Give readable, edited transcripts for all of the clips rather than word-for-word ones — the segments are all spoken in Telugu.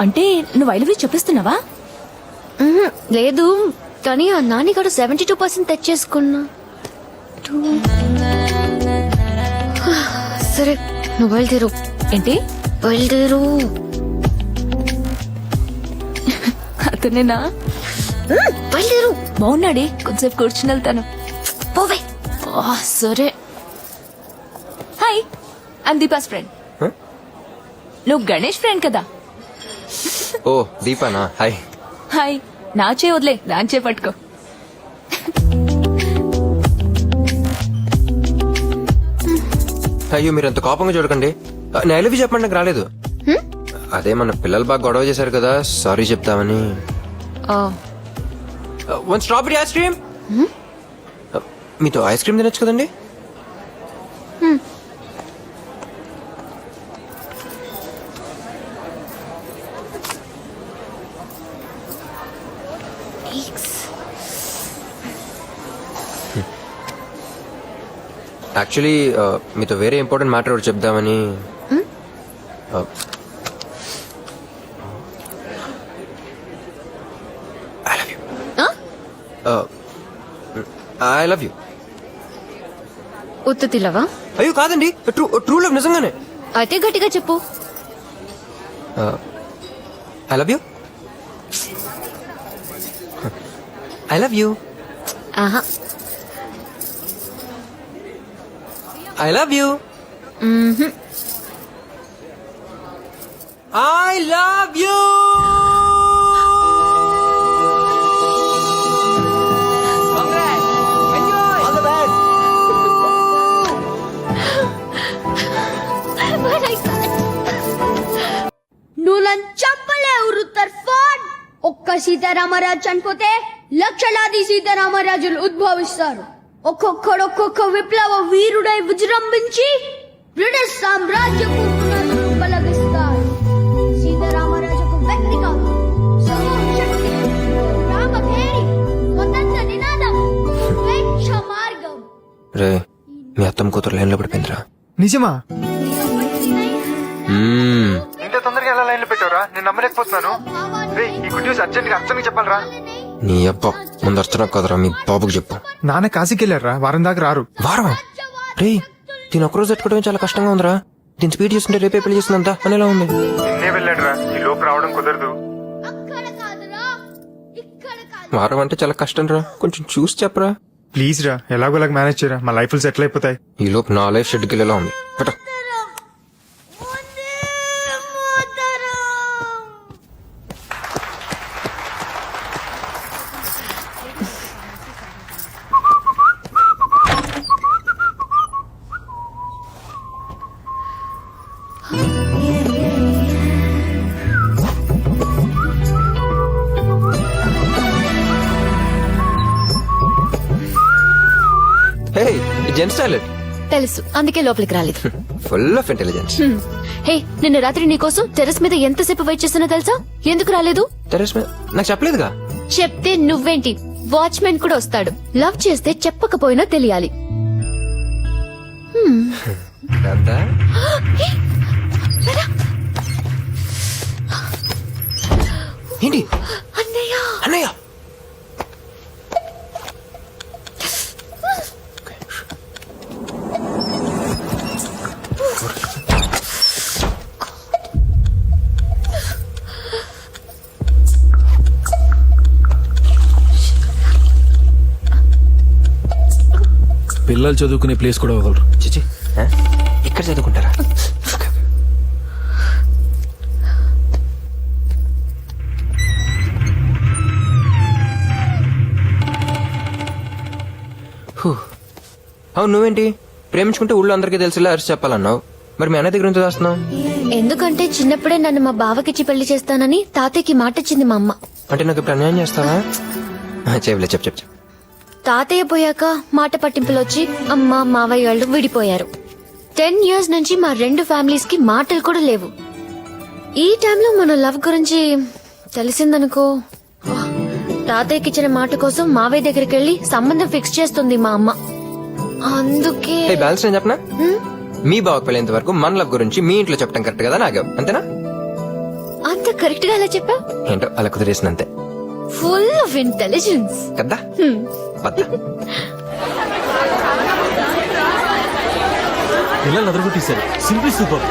అంటే నువ్వు ఐ లవ్ యూ చెప్పిస్తున్నావా? లేదు, కానీ ఆ నాన్నగారు 72% తెచ్చేసుకున్నా. సరే నువ్వు బయలుదేరు. ఏంటి బయలుదేరు. అతనేనా? బయలుదేరు. బాగున్నాడే, కొంచెంసేపు కూర్చుని వెళ్తాను. పోవే. సరే. Hi, I'm Deepa's friend. నువ్వు గణేష్ ఫ్రెండ్ కదా? ఓ దీపానా? హాయ్. హాయ్. నా చే వదిలే, దాని చే పట్టుకో. అయ్యో మీరు అంత కోపంగా చూడకండి. నేను ఐ లవ్ యూ చెప్పండి, నాకు రాలేదు. అదే మన పిల్లలు బాగా గొడవ చేశారు కదా, సారీ చెప్తామని. One strawberry ice cream. మీతో ఐస్ క్రీమ్ తినొచ్చు కదండి. యాక్చువల్లీ మీతో వేరే ఇంపార్టెంట్ మ్యాటర్ ఒకటి చెప్దామని. I love you. I love you. ఉత్తుతిలవా? అయ్యో కాదండి, ట్రూ లవ్ నిజంగానే. అయితే గట్టిగా చెప్పు. I love you. I love you. ఆహా. I love you. I love you. Congrats. Enjoy. All the best. నువ్వు నన్ను చంపలేవు రుతర్ఫోర్డ్. ఒక్క సీతారామరాజు చనిపోతే లక్షలాది సీతారామరాజులు ఉద్భవిస్తారు. ఒక్కొక్కడు ఒక్కొక్క విప్లవ వీరుడై విజృంభించి బ్రిటిష్ సామ్రాజ్యపు పునాదులు బలగిస్తారు. సీతారామరాజుకు వ్యక్తి కాదు, సమూహ శక్తి, రామధేరి, స్వతంత్ర నినాదం, స్వేచ్ఛ మార్గం. రే మీ అత్తమ్మ కూతురు లైన్ లో పడిపోయిందిరా. నిజమా? ఇంత తొందరగా ఎలా లైన్ లో పెట్టావురా? నేను నమ్మలేకపోతున్నాను. ఈ గుడ్ న్యూస్ అర్జెంట్ గా అర్చనకి చెప్పాలరా. నీ అబ్బా ముందు అర్చన కదరా, మీ బాబుకి చెప్పు. నాన్న కాశీకి వెళ్ళారా, వారం దాకా రారు. వారం? రే దీని ఒక్కరోజు తట్టుకోవడం చాలా కష్టంగా ఉందిరా. దీని స్పీడ్ చూస్తుంటే రేపే పెళ్లి చేస్తుందంతా అని ఎలా ఉంది. నిన్నే వెళ్ళాడురా, ఈ లోపు రావడం కుదరదు. అక్కడ కాదురా, ఇక్కడ కాదు. వారం అంటే చాలా కష్టం రా, కొంచెం చూసి చెప్పరా. ప్లీజ్ రా, ఎలాగోలాగ మేనేజ్ చేయరా, మా లైఫ్ సెటిల్ అయిపోతాయి. ఈ లోపు నా లైఫ్ షెడ్యూల్ ఎలా ఉంది పట. హే జెంట్స్ టాయిలెట్. తెలుసు, అందుకే లోపలికి రాలేదు. Full of intelligence. హే, నిన్న రాత్రి నీకోసం టెర్రస్ మీద ఎంతసేపు వెయిట్ చేస్తున్నా తెలుసా? ఎందుకు రాలేదు? టెర్రస్ మీద నాకు చెప్పలేదుగా. చెప్తే నువ్వేంటి, వాచ్మెన్ కూడా వస్తాడు. లవ్ చేస్తే చెప్పకపోయినా తెలియాలి. కదా? ఏంటి అన్నయ్య, అన్నయ్య? పిల్లలు చదువుకునే ప్లేస్ కూడా వదలరు. చిచి ఇక్కడ చదువుకుంటారా? అవును నువ్వేంటి ప్రేమించుకుంటే ఊళ్ళో అందరికీ తెలిసేలా అరిచి చెప్పాలన్నావు. మరి మీ అన్న దగ్గర నుంచి దాస్తున్నావు? ఎందుకంటే చిన్నప్పుడే నన్ను మా బావకిచ్చి పెళ్లి చేస్తానని తాతయ్యకి మాట ఇచ్చింది మా అమ్మ. అంటే నాకు ఇప్పుడు అన్యాయం చేస్తావా? చెప్పలే చెప్పు చెప్పు. తాతయ్య పోయాక మాట పట్టింపులు వచ్చి అమ్మ మావయ్య వాళ్ళు విడిపోయారు. 10 years నుంచి మా రెండు ఫ్యామిలీస్ కి మాటలు కూడా లేవు. ఈ టైంలో మన లవ్ గురించి తెలిసిందనుకో, తాతయ్యకి ఇచ్చిన మాట కోసం మావయ్య దగ్గరికి వెళ్లి సంబంధం ఫిక్స్ చేస్తుంది మా అమ్మ. అందుకే బ్యాలెన్స్ నేను చెప్పనా, మీ బావకు పెళ్ళేంత వరకు మన లవ్ గురించి మీ ఇంట్లో చెప్పడం కరెక్ట్ కదా నాగా, అంతేనా? అంత కరెక్ట్ గా అలా చెప్పావు? ఏంటో అలా కుదిరేసినంతే ఫుల్ ఆఫ్ ఇంటెలిజెన్స్. కదా పద్ద. పిల్లలు అదరగొట్టేశారు. Simple super.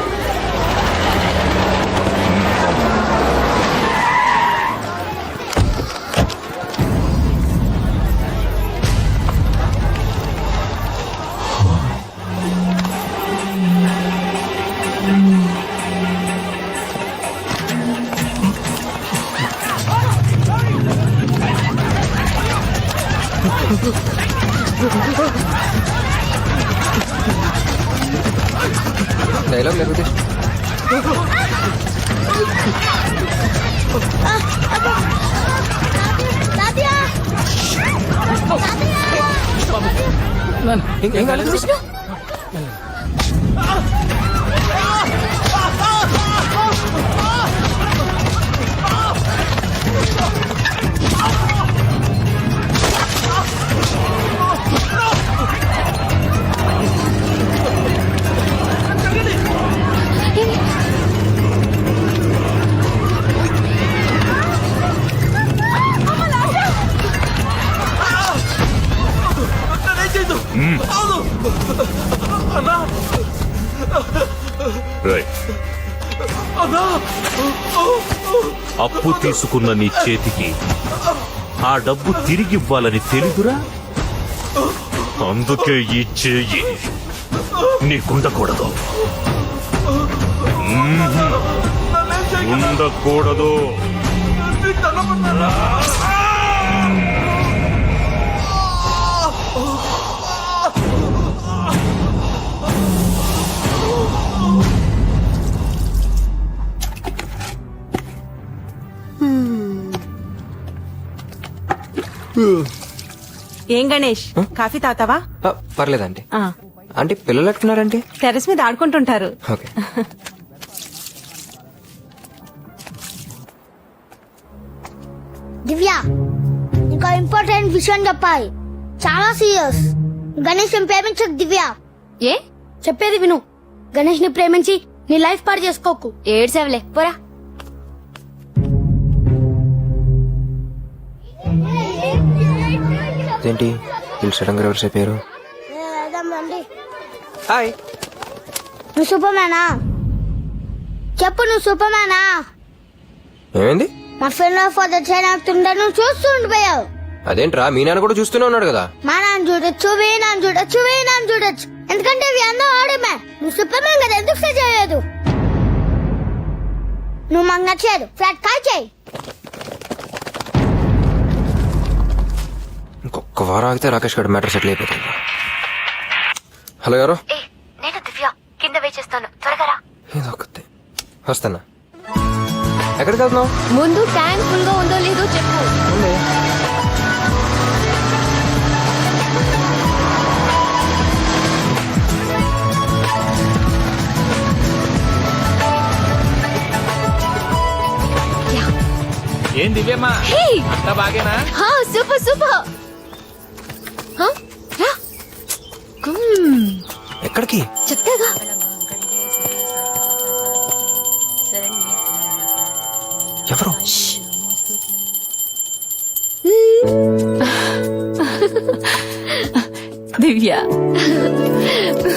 డైలాగ్ లేకపోతే ఏం కాలేదు. అప్పు తీసుకున్న నీ చేతికి ఆ డబ్బు తిరిగివ్వాలని తెలీదురా, అందుకే ఈ చేయి నీకుండకూడదు. ఉండకూడదు. ఏం గణేష్, కాఫీ తాతావా? పర్లేదండి. అంటే పిల్లలు ఎట్టున్నారంటే టెర్రస్ మీద ఆడుకుంటుంటారు. ఓకే. దివ్య, ఇంకా ఇంపార్టెంట్ విషయం చెప్పాలి, చాలా సీరియస్. గణేష్ ని ప్రేమించకు దివ్య. ఏ? చెప్పేది విను. గణేష్ ని ప్రేమించి నీ లైఫ్ పాడు చేసుకోకు. ఏడ్సేవలే పోరా. ఏంటి వీళ్ళు సడన్ గా ఎవరు చెప్పారు? హాయ్, నువ్వు సూపర్ మ్యానా? చెప్పు, నువ్వు సూపర్ మ్యానా? ఏమైంది? మా ఫ్రెండ్ ఫాదర్ చేయనట్టుండే నువ్వు చూస్తూ ఉండిపోయావు. అదేంట్రా, మీ నాన్న కూడా చూస్తూనే ఉన్నాడు కదా. మా నాన్న చూడొచ్చు, వీ నాన్న చూడొచ్చు, వీ నాన్న చూడొచ్చు. ఎందుకంటే ఇవి అందరూ ఆడమే. నువ్వు సూపర్ మ్యాన్ కదా, ఎందుకు సే చేయలేదు? నువ్వు మాకు నచ్చలేదు. ఫ్లాట్ కాల్ చేయి. ఇంకొక వారం ఆగితే రాకేష్ గారి మ్యాటర్ సెటిల్ అయిపోతుంది. హలో ఎవరు? నేను దివ్య, కింద వెయిట్ చేస్తాను, త్వరగా రా. ఏదొకటి వస్తానా. ఎక్కడికి వెళ్తున్నావు? ముందు ట్యాంక్ ఫుల్ గా ఉందో లేదో చెప్పు. ఏం దివ్యమ్మా, హే! అంతా బాగేనా? హా, సూపర్ సూపర్. హా? రా. ఎక్కడికి? చెప్తాగా. ఎవరు? దివ్య,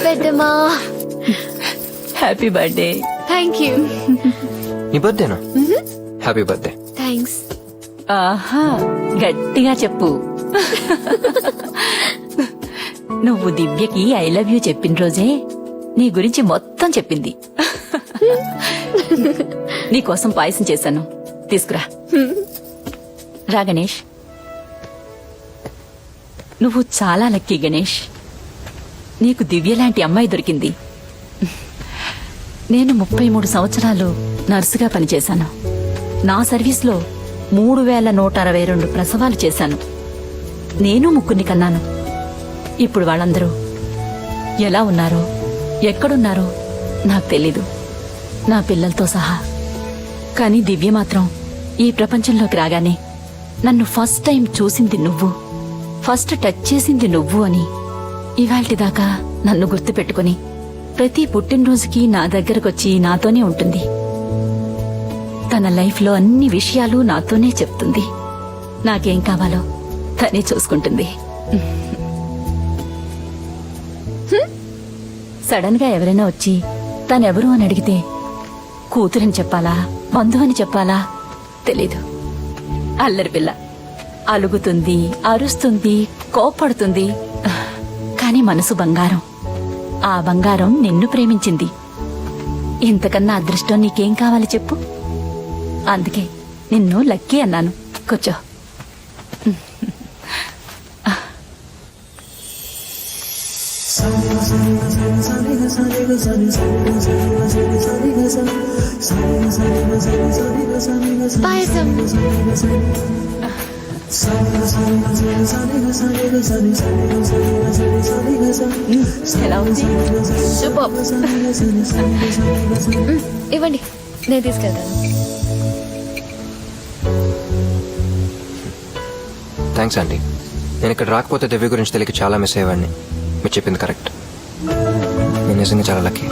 పెద్దమ్మా, హ్యాపీ బర్త్డే. Thank you. నీ బర్త్డేనా? Happy birthday. థ్యాంక్స్. ఆహా, గట్టిగా చెప్పు. నువ్వు దివ్యకి ఐ లవ్ యూ చెప్పిన రోజే నీ గురించి మొత్తం చెప్పింది. నీకోసం పాయసం చేశాను, తీసుకురా. రా గణేష్. నువ్వు చాలా లక్కీ గణేష్, నీకు దివ్య లాంటి అమ్మాయి దొరికింది. నేను 33 సంవత్సరాలు నర్సుగా పనిచేశాను. నా సర్వీస్లో 3162 ప్రసవాలు చేశాను. నేను ముగ్గురిని కన్నాను. ఇప్పుడు వాళ్ళందరూ ఎలా ఉన్నారో, ఎక్కడున్నారో నాకు తెలీదు, నా పిల్లలతో సహా. కానీ దివ్య మాత్రం ఈ ప్రపంచంలోకి రాగానే నన్ను ఫస్ట్ టైం చూసింది నువ్వు, ఫస్ట్ టచ్ చేసింది నువ్వు అని ఇవాల్టిదాకా నన్ను గుర్తుపెట్టుకుని ప్రతి పుట్టినరోజుకి నా దగ్గరకొచ్చి నాతోనే ఉంటుంది. తన లైఫ్లో అన్ని విషయాలు నాతోనే చెప్తుంది. నాకేం కావాలో తనే చూసుకుంటుంది. సడన్ గా ఎవరైనా వచ్చి తనెవరు అని అడిగితే కూతురని చెప్పాలా, బంధువు అని చెప్పాలా తెలీదు. అల్లరి పిల్ల, అలుగుతుంది, అరుస్తుంది, కోప్పడుతుంది. కాని మనసు బంగారం. ఆ బంగారం నిన్ను ప్రేమించింది. ఇంతకన్నా అదృష్టం నీకేం కావాలి చెప్పు. అందుకే నిన్ను లక్కీ అన్నాను. కూర్చో. పాయసం. ఎలా ఉంది? సూపర్. ఇవ్వండి, నేను తీసుకెళ్తాను. Thanks aunty. నేను ఇక్కడ రాకపోతే దివ్య గురించి తెలియక చాలా మిస్ అయ్యేవాడిని. మీరు చెప్పింది కరెక్ట్. నేను నిజంగా చాలా లక్కీ.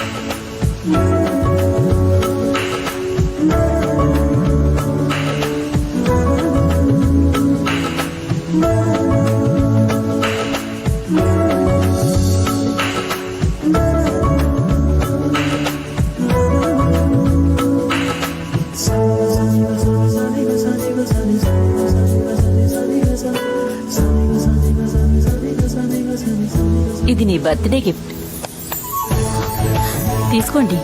ఇది నీ బర్త్డే గిఫ్ట్. తీసుకోండి.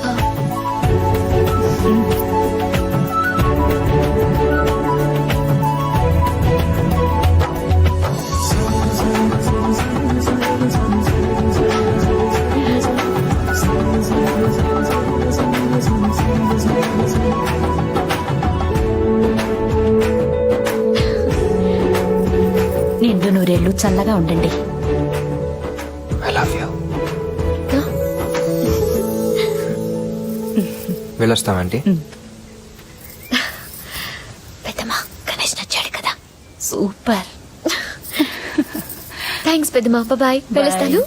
నిండు నూరేళ్లు చల్లగా ఉండండి. I love you. వెళ్ళొస్తాం ఆంటీ. పెద్దమ్మా, గణేష్ నచ్చాడు కదా. సూపర్. థ్యాంక్స్ పెద్దమ్మా. బాయ్. వెళ్ళొస్తాను.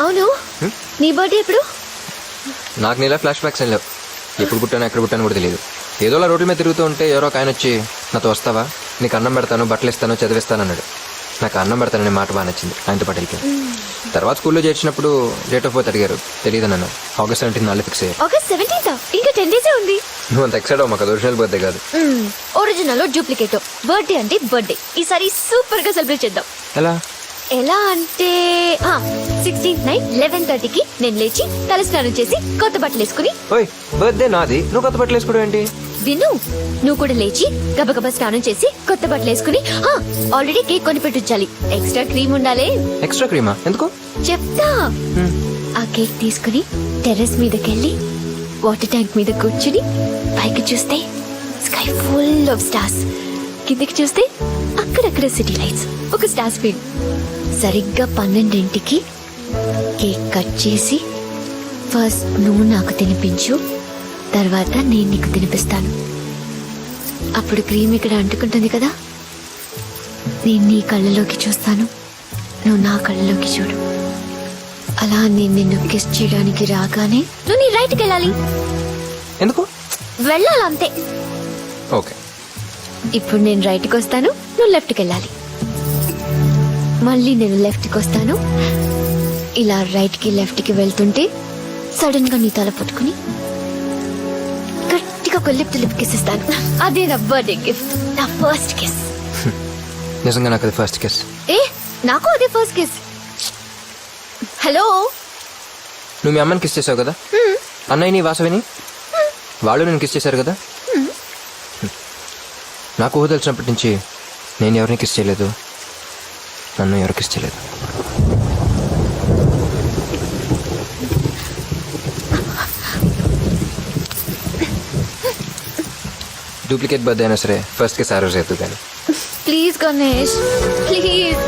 అవును, నీ బర్త్డే ఎప్పుడు? నాకు నీలా ఫ్లాష్ బ్యాక్స్ ఏం లేవు. ఎప్పుడు పుట్టాను, ఎక్కడ పుట్టాను కూడా తెలియదు. ఏదోలా రోడ్ల మీద తిరుగుతూ ఉంటే ఎవరో ఒక ఆయన వచ్చి నాతో వస్తావా, నీకు అన్నం పెడతాను, బట్టలు ఇస్తాను, చదివిస్తాను అన్నాడు. నాకు అన్నం పెడతాననే మాట బాగా నచ్చింది. ఆయనతో పాటు వెళ్ళిపోయాను. తర్వాత స్కూల్లో చేర్చినప్పుడు డేట్ ఆఫ్ బర్త్ అడిగారు. తెలియదు నన్ను. August 17 నాలుగు ఫిక్స్ అయ్యారు. August 17th. ఇంకా 10 డేసే ఉంది. నువ్వు అంత ఎక్సైడ్ మాకు ఒరిజినల్ బర్త్డే కాదు. Original duplicate. బర్త్డే అంటే బర్త్డే. ఈసారి సూపర్ గా సెలబ్రేట్ చేద్దాం. ఎలా? ఎలా అంటే 16th నైట్ 11:30కి నేను లేచి తలస్నానం చేసి కొత్త బట్టలు వేసుకుని. ఓయ్, బర్త్డే నాది, నువ్వు కొత్త బట్టలు వేసుకోవడం ఏంటి? విను, నువ్వు కూడా లేచి గబగబా స్నానం చేసి కొత్త బట్టలు వేసుకుని ఆల్రెడీ కేక్ కొని పెట్టించాలి. ఎక్స్ట్రా క్రీమ్ ఉండాలి. ఎక్స్ట్రా క్రీమా? ఎందుకు? చెప్తా. ఆ కేక్ తీసుకుని టెర్రస్ మీదకెళ్ళి వాటర్ ట్యాంక్ మీద కూర్చుని పైకి చూస్తే స్కై ఫుల్ ఆఫ్ స్టార్స్, కిందకి చూస్తే అక్కడక్కడ సిటీ లైట్స్, ఒక స్టార్ స్పీడ్. సరిగ్గా 12ంటికి కేక్ కట్ చేసి ఫస్ట్ నువ్వు నాకు తినిపించు, తర్వాత నేను నీకు తినిపిస్తాను. అప్పుడు క్రీమ్ ఇక్కడ అంటుకుంటుంది కదా. నేను నీ కళ్ళలోకి చూస్తాను, నువ్వు నా కళ్ళలోకి చూడు. అలా నేను నిన్ను కిస్ చేయడానికి రాగానే నువ్వు నీ రైట్కి వెళ్ళాలి. ఎందుకు? వెళ్ళాలంతే. ఓకే. ఇప్పుడు నేను రైట్కి వస్తాను, నువ్వు లెఫ్ట్కి వెళ్ళాలి. మళ్ళీ నేను లెఫ్ట్కి వస్తాను. ఇలా రైట్కి లెఫ్ట్కి వెళ్తుంటే సడన్ గా నీ తల పట్టుకుని గట్టిగా ఒక లిప్ టు లిప్ కిస్ ఇస్తాను. అదే నా బర్త్డే గిఫ్ట్, నా ఫస్ట్ కిస్. నిజంగా నాకు అది ఫస్ట్ కిస్. ఏ, నాకు అదే ఫస్ట్ కిస్. హలో, నువ్వు మీ అమ్మని కిస్ చేసావు కదా, అన్నయ్యని వాసవిని వాళ్ళు నేను కిస్ చేశారు కదా. నాకు ఊహ తెలిసినప్పటి నుంచి నేను ఎవరిని కిస్ చేయలేదు, నన్ను ఎవరు కిస్ చేయలేదు. డూప్లికేట్ బర్త్డే అయినా సరే ఫస్ట్ కిస్ ఆ రోజు అవుతుంది కానీ. Please Ganesh, please